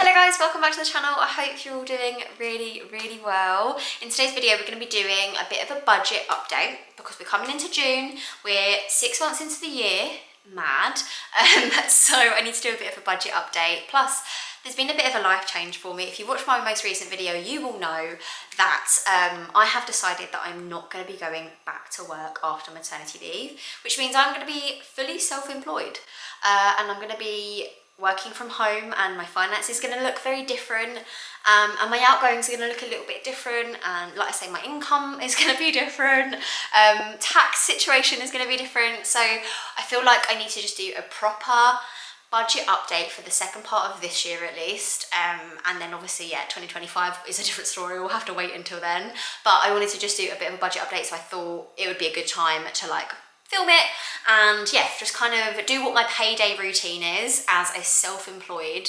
Hello guys, welcome back to the channel. I hope you're all doing really well. In today's video we're going to be doing a bit of a budget update because we're coming into June. We're 6 months into the year, mad. So I need to do a bit of a budget update. Plus there's been a bit of a life change for me. If you watched my most recent video you will know that I have decided that I'm not going to be going back to work after maternity leave, which means I'm going to be fully self-employed and I'm going to be working from home, and my finance is going to look very different, and my outgoings are going to look a little bit different, and like I say, my income is going to be different, tax situation is going to be different. So I feel like I need to just do a proper budget update for the second part of this year at least, and then obviously 2025 is a different story. We'll have to wait until then, but I wanted to just do a bit of a budget update, so I thought it would be a good time to film it and just kind of do what my payday routine is as a self-employed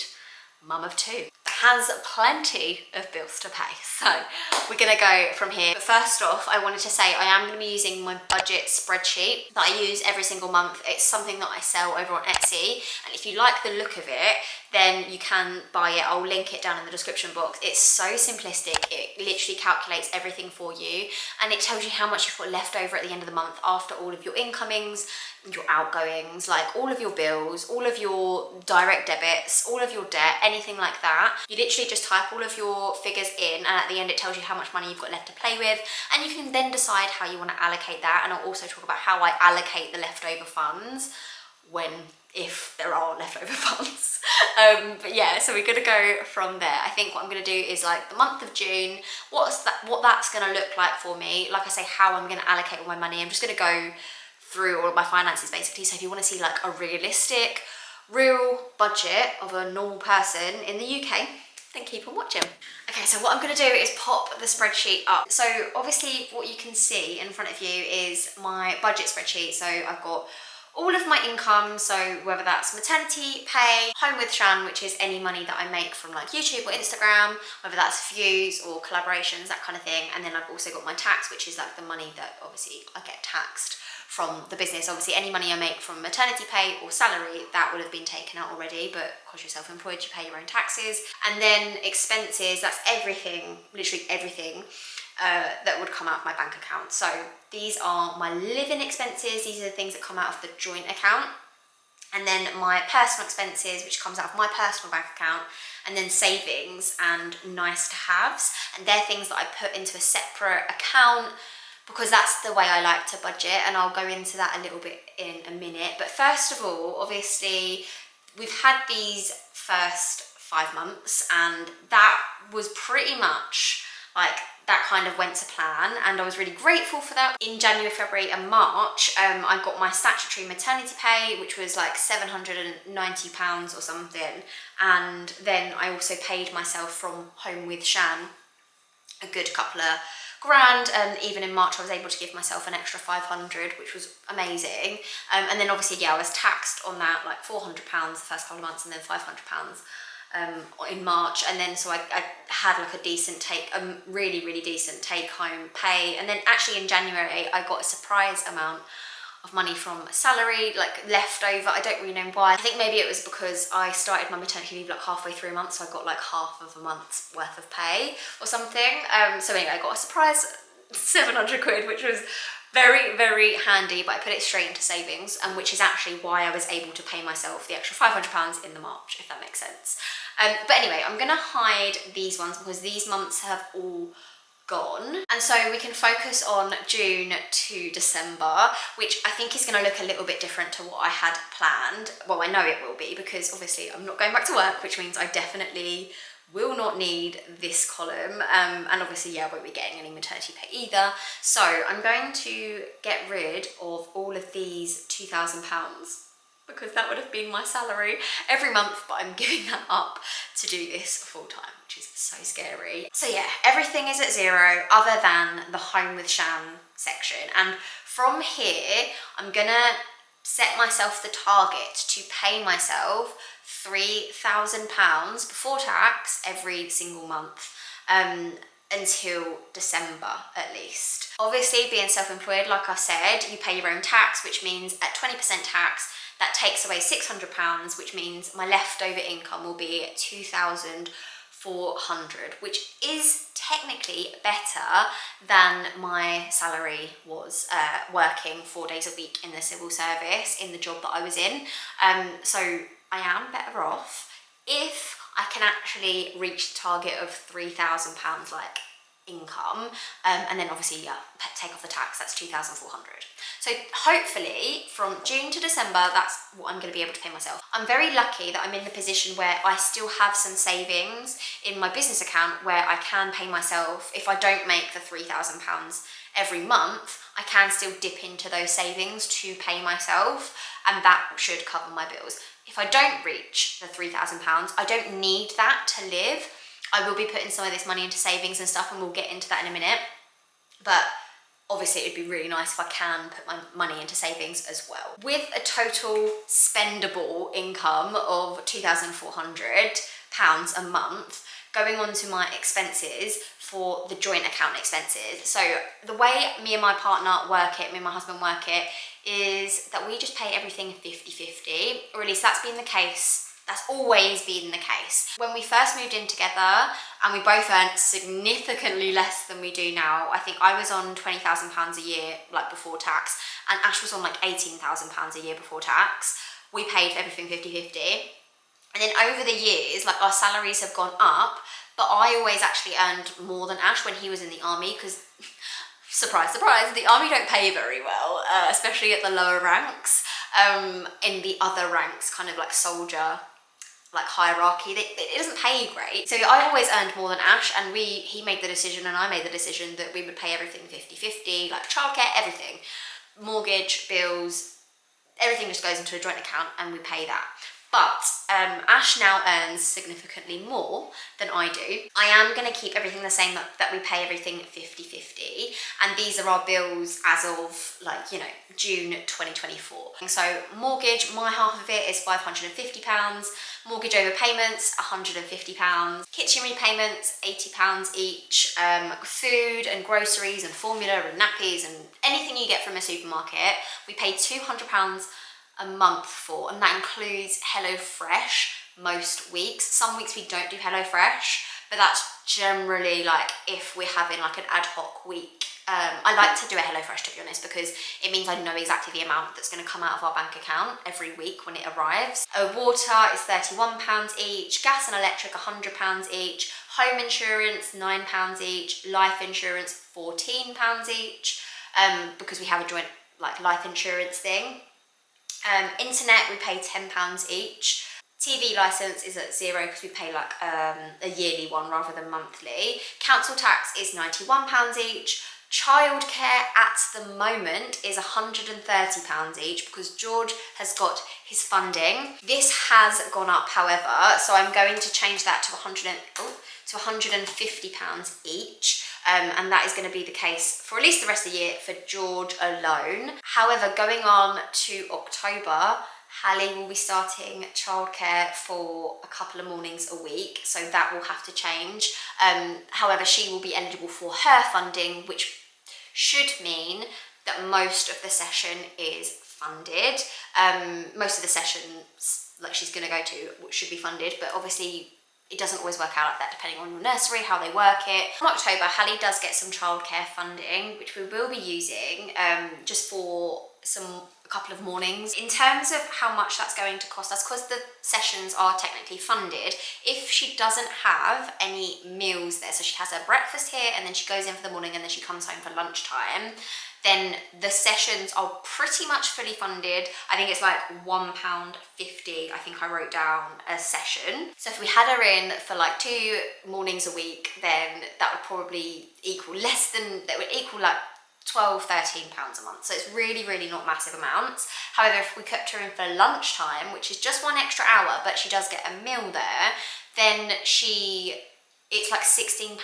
mum of two. Has plenty of bills to pay, so we're gonna go from here. But first off, I wanted to say I am gonna be using my budget spreadsheet that I use every single month. It's something that I sell over on Etsy, and if you like the look of it, then you can buy it. I'll link it down in the description box. It's so simplistic. It literally calculates everything for you, and it tells you how much you've got left over at the end of the month after all of your incomings, your outgoings, like all of your bills, all of your direct debits, all of your debt, anything like that. You literally just type all of your figures in, and at the end it tells you how much money you've got left to play with, and you can then decide how you want to allocate that. And I'll also talk about how I allocate the leftover funds if there are leftover funds. But yeah, so we're gonna go from there. I think what I'm gonna do is like the month of June, what that's gonna look like for me. Like I say, how I'm gonna allocate all my money. I'm just gonna go through all of my finances basically. So if you want to see like a realistic, real budget of a normal person in the UK, then keep on watching. Okay, so what I'm going to do is pop the spreadsheet up. So obviously what you can see in front of you is my budget spreadsheet. So I've got all of my income, so whether that's maternity pay, HomeWithShan, which is any money that I make from like YouTube or Instagram, whether that's views or collaborations, that kind of thing. And then I've also got my tax, which is like the money that obviously I get taxed from the business. Obviously any money I make from maternity pay or salary, that would have been taken out already, but because you're self-employed you pay your own taxes. And then expenses, that's everything, literally everything that would come out of my bank account. So these are my living expenses. These are the things that come out of the joint account. And then my personal expenses, which comes out of my personal bank account. And then savings and nice to haves, and they're things that I put into a separate account because that's the way I like to budget, and I'll go into that a little bit in a minute. But first of all, obviously we've had these first 5 months, and that was pretty much like that kind of went to plan, and I was really grateful for that. In January, February and March, I got my statutory maternity pay, which was like £790 or something, and then I also paid myself from HomeWithShan a good couple of grand, and even in March I was able to give myself an extra 500, which was amazing. And then obviously I was taxed on that like £400 the first couple of months, and then £500 in March. And then so I had like a really decent take home pay. And then actually in January I got a surprise amount of money from salary, like leftover. I don't really know why. I think maybe it was because I started my maternity leave like halfway through a month, so I got like half of a month's worth of pay or something. So anyway, I got a surprise 700 quid, which was very handy, but I put it straight into savings, and which is actually why I was able to pay myself the extra £500 in the March, if that makes sense. But anyway, I'm gonna hide these ones because these months have all gone, and so we can focus on June to December, which I think is going to look a little bit different to what I had planned. Well, I know it will be, because obviously I'm not going back to work, which means I definitely will not need this column, and obviously I won't be getting any maternity pay either. So I'm going to get rid of all of these £2,000, because that would have been my salary every month, but I'm giving that up to do this full time, which is so scary. So yeah, everything is at zero other than the HomeWithShan section. And from here, I'm gonna set myself the target to pay myself £3,000 before tax every single month, until December at least. Obviously being self-employed, like I said, you pay your own tax, which means at 20% tax, That takes away £600, which means my leftover income will be 2,400, which is technically better than my salary was working 4 days a week in the civil service in the job that I was in. So I am better off if I can actually reach the target of £3,000 like income, and then obviously take off the tax. That's 2,400. So hopefully from June to December, that's what I'm going to be able to pay myself. I'm very lucky that I'm in the position where I still have some savings in my business account where I can pay myself. If I don't make the £3,000 every month, I can still dip into those savings to pay myself, and that should cover my bills. If I don't reach the £3,000, I don't need that to live. I will be putting some of this money into savings and stuff, and we'll get into that in a minute. But obviously it'd be really nice if I can put my money into savings as well. With a total spendable income of £2,400 a month, going on to my expenses for the joint account expenses. So the way me and my partner work it, me and my husband work it, is that we just pay everything 50-50, or at least that's been the case. That's always been the case. When we first moved in together and we both earned significantly less than we do now, I think I was on £20,000 a year like before tax, and Ash was on like £18,000 a year before tax. We paid for everything 50-50. And then over the years, like our salaries have gone up, but I always actually earned more than Ash when he was in the army, because surprise, surprise, the army don't pay very well, especially at the lower ranks. In the other ranks, kind of like soldier, like hierarchy, it doesn't pay great. So I always earned more than Ash, and he made the decision and I made the decision that we would pay everything 50-50, like childcare, everything, mortgage, bills, everything just goes into a joint account and we pay that. But Ash now earns significantly more than I do. I am going to keep everything the same, that we pay everything 50-50. And these are our bills as of like, you know, June 2024. So mortgage, my half of it is £550. Mortgage overpayments, £150. Kitchen repayments, £80 each. Food and groceries and formula and nappies and anything you get from a supermarket, we pay £200 a month for, and that includes HelloFresh most weeks. Some weeks we don't do HelloFresh, but that's generally like if we're having like an ad hoc week. I like to do a HelloFresh, to be honest, because it means I know exactly the amount that's going to come out of our bank account every week when it arrives. Water is £31 each, gas and electric £100 each, home insurance £9 each, life insurance £14 each, because we have a joint like life insurance thing. Internet, we pay £10 each. TV licence is at zero because we pay like a yearly one rather than monthly. Council tax is £91 each. Childcare at the moment is £130 each because George has got his funding. This has gone up, however, so I'm going to change that to £150 each. And that is going to be the case for at least the rest of the year for George alone. However, going on to October, Hallie will be starting childcare for a couple of mornings a week, so that will have to change. However, she will be eligible for her funding, which should mean that most of the session is funded. Most of the sessions like she's going to go to should be funded, but obviously it doesn't always work out like that depending on your nursery, how they work it. In October, Hallie does get some childcare funding, which we will be using just for a couple of mornings. In terms of how much that's going to cost us, because the sessions are technically funded, if she doesn't have any meals there, so she has her breakfast here and then she goes in for the morning and then she comes home for lunchtime, then the sessions are pretty much fully funded. I think it's like £1.50, I think I wrote down, a session. So if we had her in for like 2 mornings a week, then that would probably equal that would equal like £12-13 a month. So it's really, really not massive amounts. However, if we kept her in for lunchtime, which is just 1 extra hour, but she does get a meal there, then it's like £16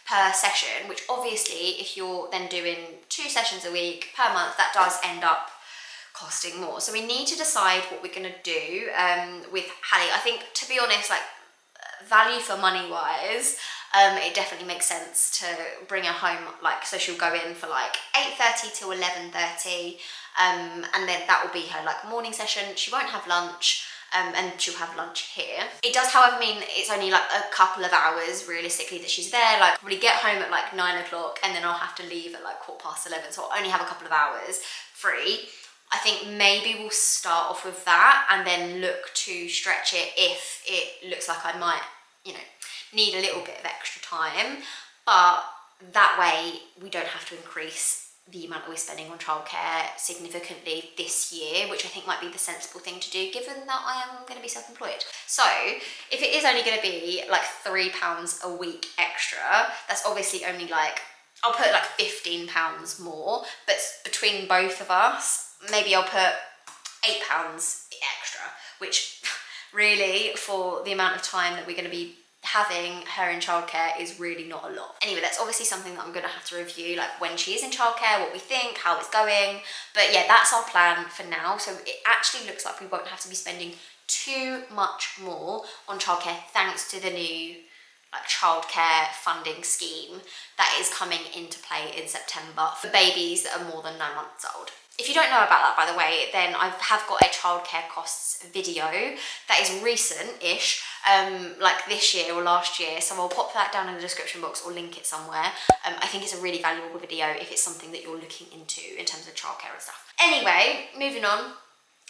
per session, which obviously if you're then doing 2 sessions a week per month, that does end up costing more. So we need to decide what we're going to do with Hallie. I think, to be honest, like value for money wise, it definitely makes sense to bring her home, like, so she'll go in for like 8:30 till 11:30, and then that will be her like morning session. She won't have lunch. And she'll have lunch here. It does, however, mean it's only like a couple of hours realistically that she's there. Like, probably get home at like 9 o'clock, and then I'll have to leave at like 11:15, so I'll only have a couple of hours free. I think maybe we'll start off with that and then look to stretch it if it looks like I might, you know, need a little bit of extra time. But that way we don't have to increase the amount that we're spending on childcare significantly this year, which I think might be the sensible thing to do given that I am going to be self-employed. So if it is only going to be like £3 a week extra, that's obviously only like, I'll put like £15 more, but between both of us, maybe I'll put £8 extra, which really for the amount of time that we're going to be having her in childcare is really not a lot. Anyway, that's obviously something that I'm going to have to review, like when she is in childcare, what we think, how it's going. But yeah, that's our plan for now. So it actually looks like we won't have to be spending too much more on childcare thanks to the new like childcare funding scheme that is coming into play in September for babies that are more than 9 months old. If you don't know about that, by the way, then I have got a childcare costs video that is recent-ish, like this year or last year, so I'll pop that down in the description box or link it somewhere. I think it's a really valuable video if it's something that you're looking into in terms of childcare and stuff. Anyway, moving on.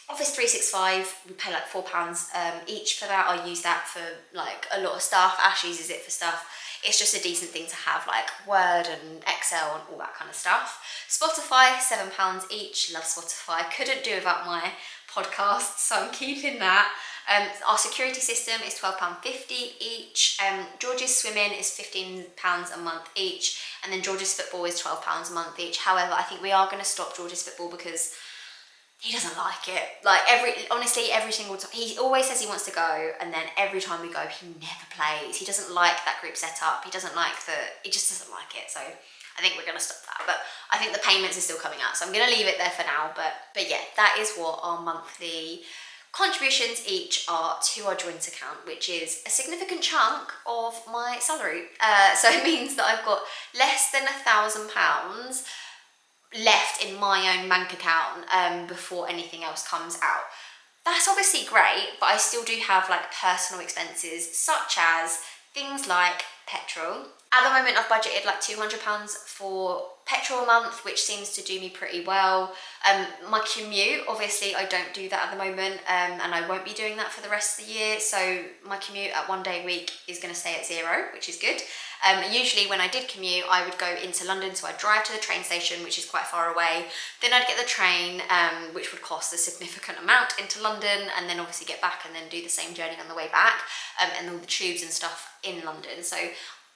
Office 365, we pay like £4 each for that. I use that for like a lot of stuff. Ash uses it for stuff. It's just a decent thing to have, like Word and Excel and all that kind of stuff. Spotify, £7 each. Love Spotify. Couldn't do without my podcast, so I'm keeping that. Our security system is £12.50 each. George's swimming is £15 a month each, and then George's football is £12 a month each. However, I think we are going to stop George's football because he doesn't like it. Like honestly, every single time, he always says he wants to go, and then every time we go, he never plays. He doesn't like that group setup. He doesn't like he just doesn't like it. So I think we're gonna stop that. But I think the payments are still coming out, so I'm gonna leave it there for now. But yeah, that is what our monthly contributions each are to our joint account, which is a significant chunk of my salary. So it means that I've got less than £1,000 left in my own bank account before anything else comes out. That's obviously great, but I still do have like personal expenses such as things like petrol. At the moment I've budgeted like £200 for petrol a month, which seems to do me pretty well. My commute, obviously I don't do that at the moment, and I won't be doing that for the rest of the year, so my commute at 1 day a week is going to stay at 0, which is good. Usually when I did commute, I would go into London, so I'd drive to the train station, which is quite far away, then I'd get the train, which would cost a significant amount into London, and then obviously get back and then do the same journey on the way back, and all the tubes and stuff in London. So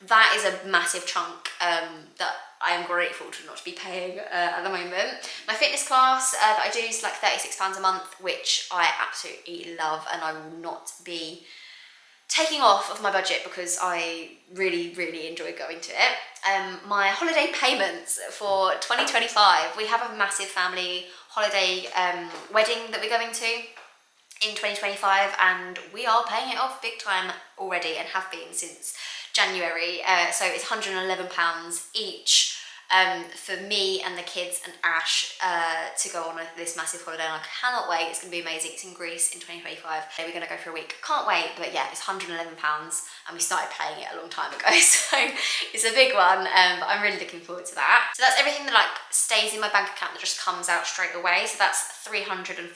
that is a massive chunk that I am grateful to not be paying at the moment. My fitness class that I do is like £36 a month, which I absolutely love, and I will not be taking off of my budget because I really, really enjoy going to it. My holiday payments for 2025, we have a massive family holiday wedding that we're going to in 2025, and we are paying it off big time already and have been since January. So it's £111 each for me and the kids and Ash to go on this massive holiday, and I cannot wait. It's going to be amazing. It's in Greece in 2025. We're going to go for a week. Can't wait, but yeah, it's £111 and we started paying it a long time ago, so it's a big one, but I'm really looking forward to that. So that's everything that like stays in my bank account that just comes out straight away. So that's £347,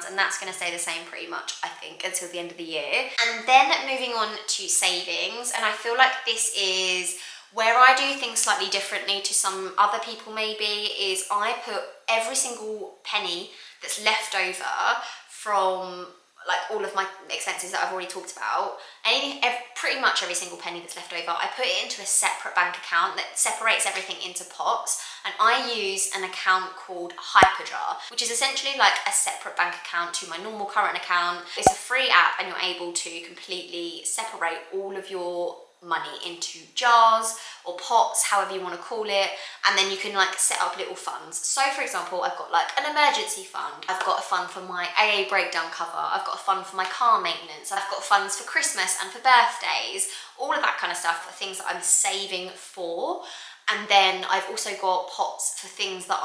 and that's going to stay the same pretty much, I think, until the end of the year. And then moving on to savings, and I feel like this is where I do things slightly differently to some other people maybe, is I put every single penny that's left over from like all of my expenses that I've already talked about, pretty much every single penny that's left over, I put it into a separate bank account that separates everything into pots, and I use an account called Hyperjar, which is essentially like a separate bank account to my normal current account. It's a free app, and you're able to completely separate all of your money into jars or pots, however you want to call it, and then you can like set up little funds. So for example, I've got like an emergency fund, I've got a fund for my AA breakdown cover, I've got a fund for my car maintenance, I've got funds for Christmas and for birthdays, all of that kind of stuff for things that I'm saving for. And then I've also got pots for things that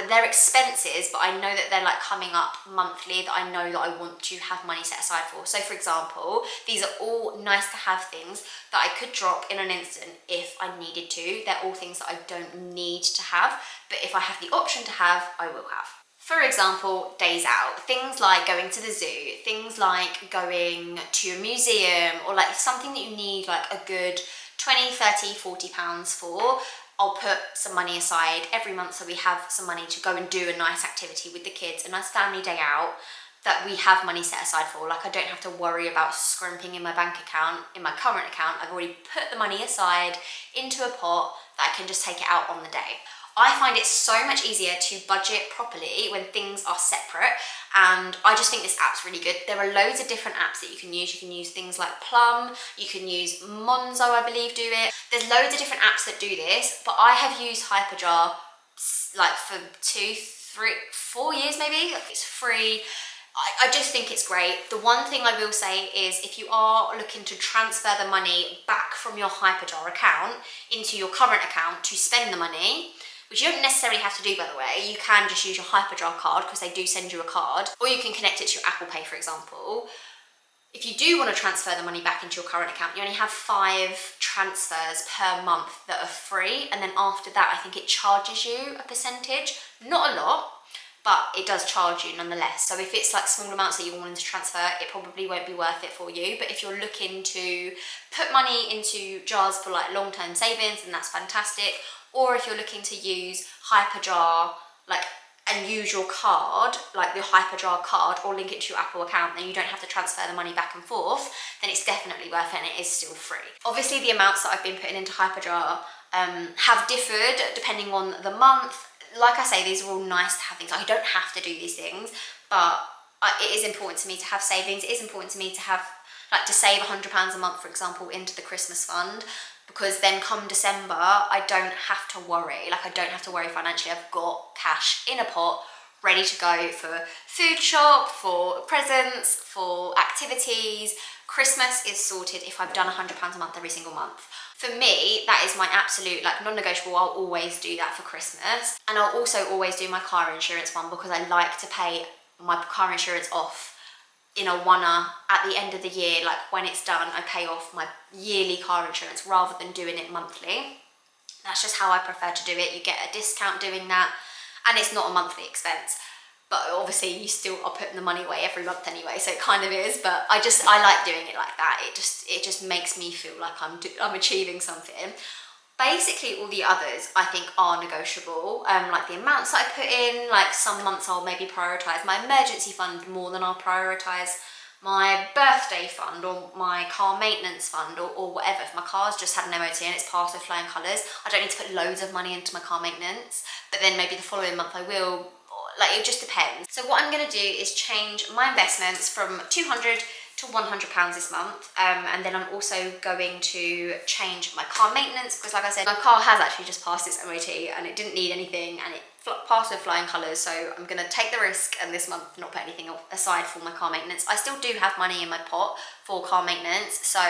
they're expenses, but I know that they're like coming up monthly, that I know that I want to have money set aside for. So for example, these are all nice to have things that I could drop in an instant if I needed to. They're all things that I don't need to have, but if I have the option to have, I will have. For example, days out, things like going to the zoo, things like going to a museum, or like something that you need like a good 20, 30, 40 pounds for. I'll put some money aside every month so we have some money to go and do a nice activity with the kids, a nice family day out that we have money set aside for. Like I don't have to worry about scrimping in my bank account, in my current account. I've already put the money aside into a pot that I can just take it out on the day. I find it so much easier to budget properly when things are separate, and I just think this app's really good. There are loads of different apps that you can use. You can use things like Plum, you can use Monzo, I believe, do it. There's loads of different apps that do this, but I have used Hyperjar like for 2, 3, 4 years maybe. It's free. I just think it's great. The one thing I will say is if you are looking to transfer the money back from your Hyperjar account into your current account to spend the money, which you don't necessarily have to do, by the way. You can just use your Hyperjar card because they do send you a card, or you can connect it to your Apple Pay, for example. If you do want to transfer the money back into your current account, you only have 5 transfers per month that are free, and then after that, I think it charges you a percentage. Not a lot, but it does charge you nonetheless. So if it's like small amounts that you're wanting to transfer, it probably won't be worth it for you. But if you're looking to put money into jars for like long-term savings, then that's fantastic. Or if you're looking to use Hyperjar, like, and use your card, like your Hyperjar card, or link it to your Apple account, then you don't have to transfer the money back and forth, then it's definitely worth it, and it is still free. Obviously, the amounts that I've been putting into Hyperjar have differed depending on the month. Like I say, these are all nice to have things. I don't have to do these things, but it is important to me to have savings. It is important to me to have, like, to save £100 a month, for example, into the Christmas fund, because then come December, I don't have to worry. Like, I don't have to worry financially. I've got cash in a pot ready to go for food shop, for presents, for activities. Christmas is sorted if I've done £100 a month every single month. For me, that is my absolute, like, non-negotiable. I'll always do that for Christmas. And I'll also always do my car insurance one, because I like to pay my car insurance off in a one-er at the end of the year. Like, when it's done, I pay off my yearly car insurance rather than doing it monthly. That's just how I prefer to do it. You get a discount doing that, and it's not a monthly expense. But obviously you still are putting the money away every month anyway, so it kind of is. But I like doing it like that. It just makes me feel like I'm achieving something. Basically, all the others I think are negotiable. Like the amounts that I put in, like some months I'll maybe prioritise my emergency fund more than I'll prioritise my birthday fund or my car maintenance fund or whatever. If my car's just had an MOT and it's passed with flying colours, I don't need to put loads of money into my car maintenance, but then maybe the following month I will. Like, it just depends. So what I'm going to do is change my investments from £200 to £100 this month, and then I'm also going to change my car maintenance, because like I said, my car has actually just passed its MOT and it didn't need anything, and it passed with flying colours. So I'm going to take the risk and this month not put anything aside for my car maintenance. I still do have money in my pot for car maintenance, so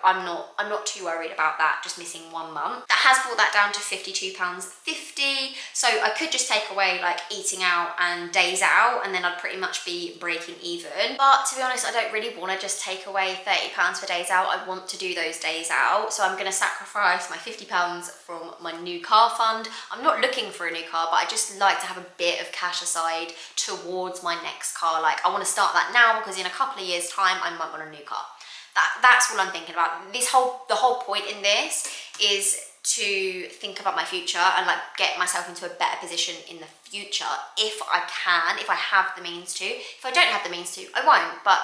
I'm not too worried about that just missing 1 month. That has brought that down to £52.50. So I could just take away like eating out and days out, and then I'd pretty much be breaking even. But to be honest, I don't really want to just take away £30 for days out. I want to do those days out, so I'm going to sacrifice my £50 from my new car fund. I'm not looking for a new car, but I just like to have a bit of cash aside towards my next car. Like, I want to start that now, because in a couple of years time I might want a new car. That's all I'm thinking about. The whole point in this is to think about my future and like get myself into a better position in the future if I can, if I have the means to. If I don't have the means to, I won't, but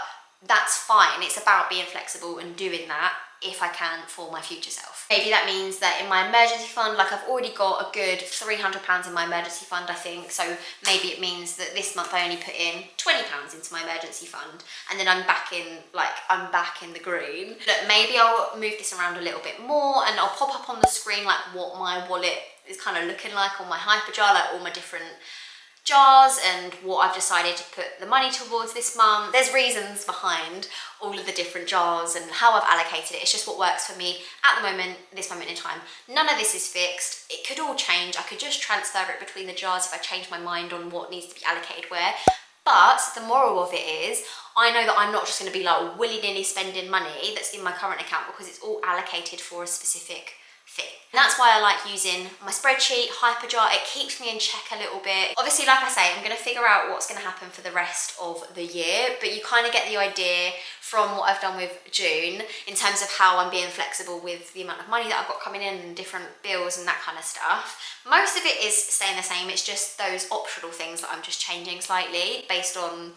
that's fine. It's about being flexible and doing that if I can for my future self. Maybe that means that in my emergency fund, like I've already got a good £300 in my emergency fund, I think. So maybe it means that this month I only put in £20 into my emergency fund, and then I'm back in the green. Look, maybe I'll move this around a little bit more, and I'll pop up on the screen like what my wallet is kind of looking like on my hyper jar, like all my different jars and what I've decided to put the money towards this month. There's reasons behind all of the different jars and how I've allocated it. It's just what works for me at the moment, this moment in time. None of this is fixed. It could all change. I could just transfer it between the jars if I change my mind on what needs to be allocated where. But the moral of it is, I know that I'm not just going to be like willy-nilly spending money that's in my current account, because it's all allocated for a specific thing. And that's why I like using my spreadsheet, Hyperjar. It keeps me in check a little bit. Obviously, like I say, I'm going to figure out what's going to happen for the rest of the year, but you kind of get the idea from what I've done with June in terms of how I'm being flexible with the amount of money that I've got coming in and different bills and that kind of stuff. Most of it is staying the same. It's just those optional things that I'm just changing slightly based on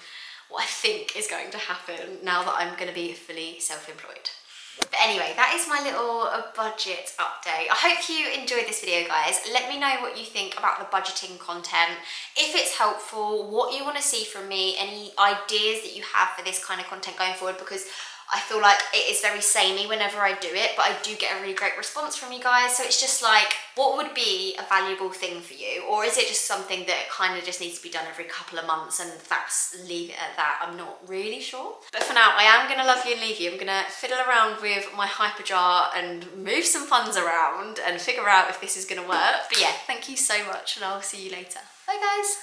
what I think is going to happen now that I'm going to be fully self-employed. But anyway, that is my little budget update. I hope you enjoyed this video, guys. Let me know what you think about the budgeting content, if it's helpful, what you want to see from me, any ideas that you have for this kind of content going forward, because I feel like it is very samey whenever I do it, but I do get a really great response from you guys. So it's just like, what would be a valuable thing for you? Or is it just something that kind of just needs to be done every couple of months and that's, leave it at that? I'm not really sure. But for now, I am going to love you and leave you. I'm going to fiddle around with my Hyperjar and move some funds around and figure out if this is going to work. But yeah, thank you so much and I'll see you later. Bye, guys.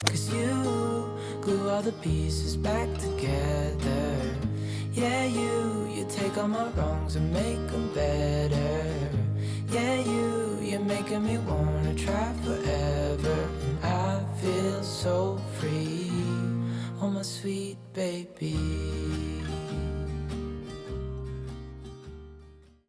'Cause you glue all the pieces back together. Yeah, you take all my wrongs and make them better. Yeah, you're making me wanna try forever. And I feel so free, oh my sweet baby.